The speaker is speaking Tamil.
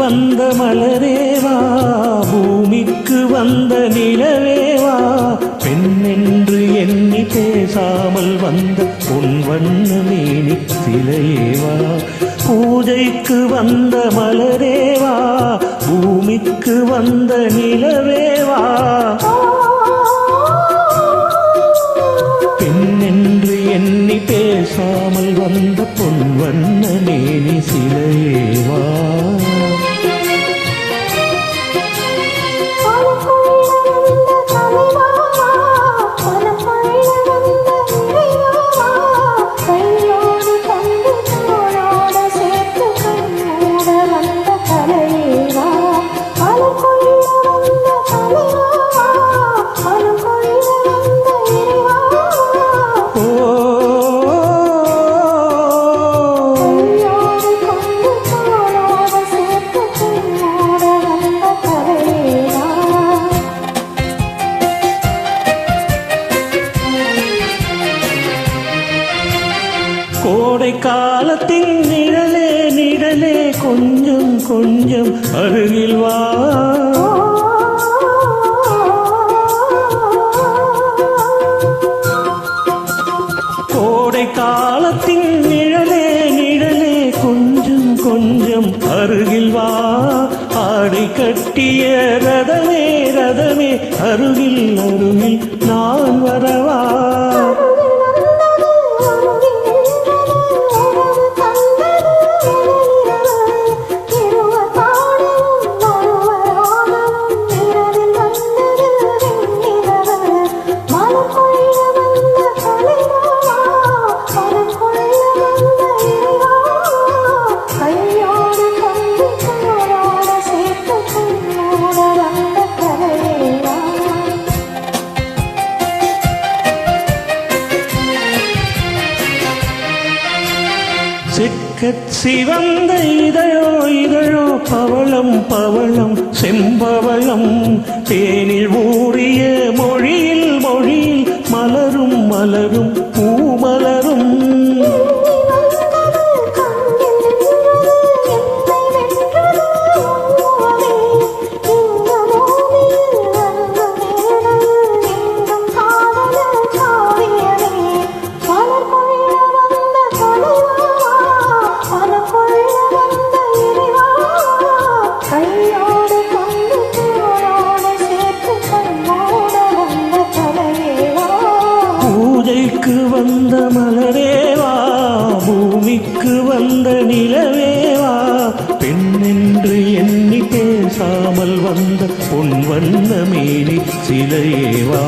வந்த மலரேவா, பூமிக்கு வந்த நிலவேவா, பெண் என்று எண்ணி பேசாமல் வந்த பொன் வண்ண மேனி சிலையேவா, பூஜைக்கு வந்த மலரேவா, பூமிக்கு வந்த நிலவேவா, பெண் என்று எண்ணி பேசாமல் வந்த பொன் வண்ண மேனி சிலையேவா. கோடை காலத்தின் நிழலே நிழலே கொஞ்சம் கொஞ்சம் அருகில் வா, கோடை காலத்தின் நிழலே நிழலே கொஞ்சம் கொஞ்சம் அருகில் வா, ஆடை கட்டிய ரதமே ரதமே அருகில் அருகில் நான் வரவா, சிவந்த இதழோ இதழோ பவளம் பவளம் செம்பவளம், தேனில் ஊறிய மொழியில் மொழியில் மலரும் மலரும் பூமலரும், பூஜைக்கு வந்த மலரேவா, பூமிக்கு வந்த நிலவேவா, பெண் என்று எண்ணி பேசாமல் வந்த பொன் வண்ண மேனி சிலையேவா.